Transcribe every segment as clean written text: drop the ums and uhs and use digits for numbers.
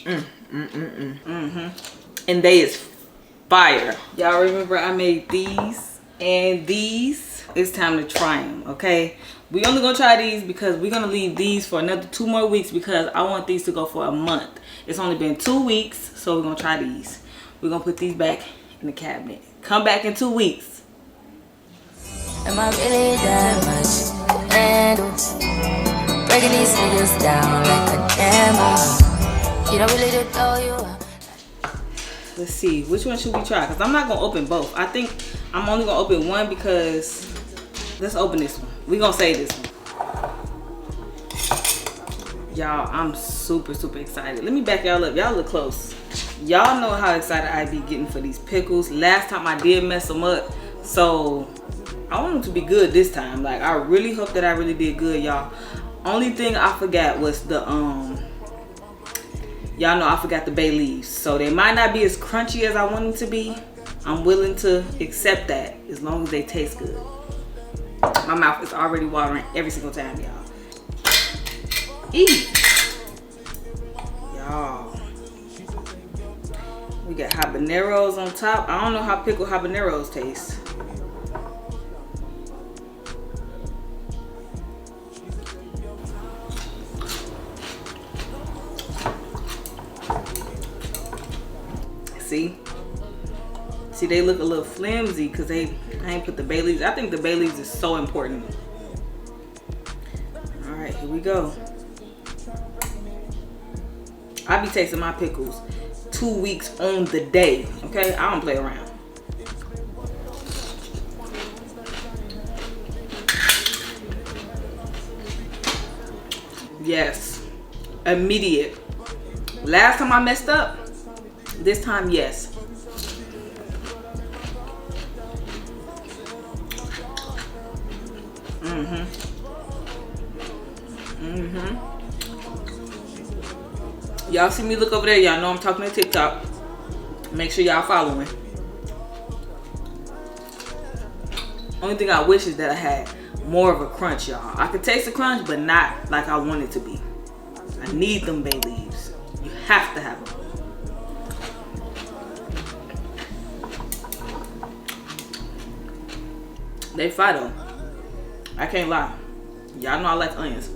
And they is fire. Y'all remember I made these and these? It's time to try them, okay? We only gonna try these because we're gonna leave these for another 2 more weeks because I want these to go for a month. It's only been 2 weeks, so we're gonna try these. We're gonna put these back in the cabinet. Come back in 2 weeks. Am I really that much to handle? Breaking these niggas down like a camera. You don't really throw you up. Let's see, which one should we try? Because I'm not gonna open both. I think I'm only gonna open one because let's open this one. We're gonna save this one. Y'all, I'm super excited. Let me back y'all up. Y'all look close. Y'all know how excited I be getting for these pickles. Last time I did mess them up, so I want them to be good this time. Like, I really hope that I really did good, y'all. Only thing I forgot was the y'all know I forgot the bay leaves, so they might not be as crunchy as I want them to be. I'm willing to accept that as long as they taste good. My mouth is already watering every single time, y'all. Eat. Y'all. We got habaneros on top. I don't know how pickled habaneros taste. See, they look a little flimsy because I ain't put the bay leaves. I think the bay leaves is so important. All right, here we go. I be tasting my pickles 2 weeks on the day, okay? I don't play around. Yes, immediate. Last time I messed up, this time, yes. Y'all see me look over there, y'all know I'm talking to TikTok. Make sure y'all following. Only thing I wish is that I had more of a crunch, y'all. I could taste the crunch, but not like I want it to be. I need them bay leaves. You have to have them. They fire though. I can't lie. Y'all know I like onions.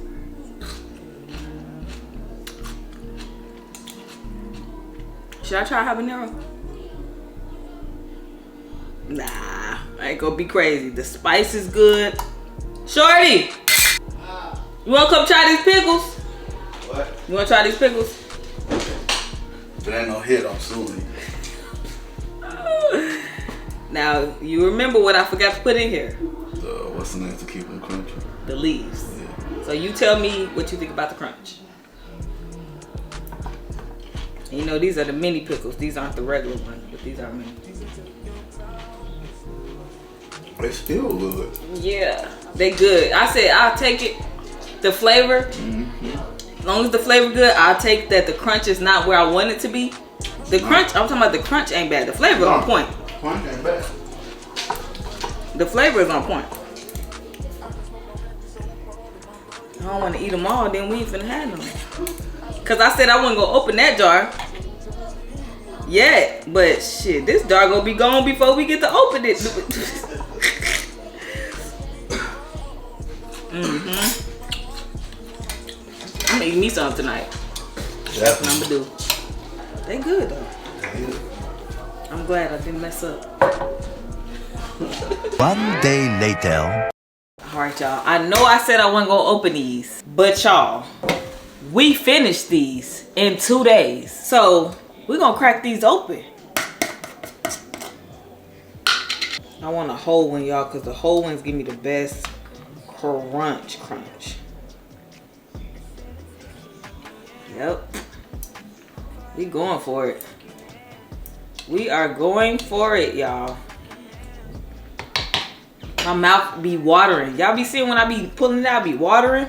Should I try habanero? Nah, I ain't gonna be crazy. The spice is good. Shorty! You wanna come try these pickles? What? You wanna try these pickles? If it ain't no hit, I'm suing you. Now, you remember what I forgot to put in here? What's the name to keep them crunchy? The leaves. Yeah. So you tell me what you think about the crunch. And you know, these are the mini pickles. These aren't the regular ones, but these are mini. They still good. Yeah, they good. I said I'll take it. The flavor, as long as the flavor good, I'll take that. The crunch is not where I want it to be. The crunch, I'm talking about the crunch ain't bad. The flavor on point. Crunch ain't bad. The flavor is on point. I don't want to eat them all, then we ain't finna have them. Cause I said I wasn't gonna open that jar. Yeah, but shit, this jar gonna be gone before we get to open it. I'm gonna eat me some tonight. That's what I'm gonna do. They good though. I'm glad I didn't mess up. 1 day later. Alright, y'all. I know I said I wasn't gonna open these, but y'all, we finished these in 2 days. So we're gonna crack these open. I want a whole one, y'all, because the whole ones give me the best crunch. Yep. We going for it. We are going for it, y'all. My mouth be watering. Y'all be seeing when I be pulling it out, I be watering.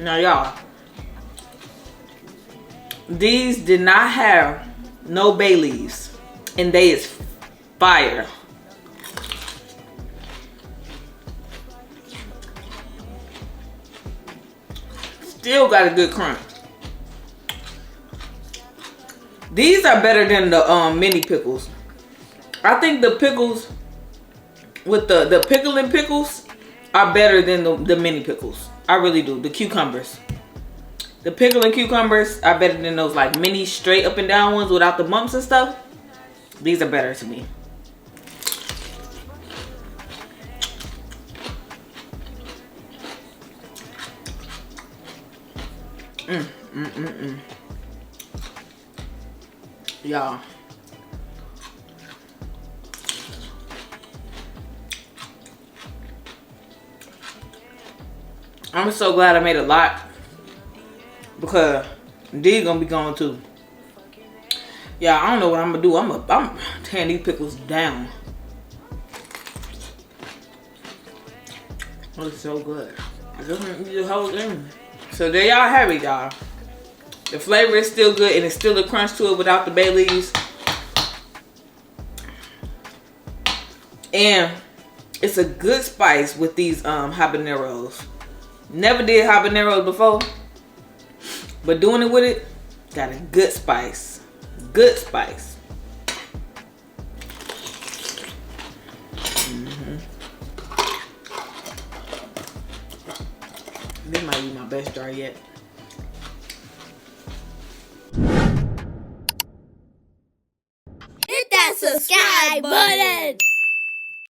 Now, y'all, these did not have no bay leaves, and they is fire. Still got a good crunch. These are better than the mini pickles. I think the pickles with the pickle and pickles are better than the mini pickles. I really do. The cucumbers. The pickle and cucumbers are better than those like mini straight up and down ones without the bumps and stuff. These are better to me. Y'all. I'm so glad I made a lot because these gonna be gone too. Yeah, I don't know what I'm gonna do. I'm tearing these pickles down. Oh, it's so good. I just want to eat the whole thing. So there y'all have it, y'all. The flavor is still good and it's still a crunch to it without the bay leaves. And it's a good spice with these habaneros. Never did habaneros before, but doing it with it, got a good spice. Good spice. This might be my best jar yet. Hit that subscribe button.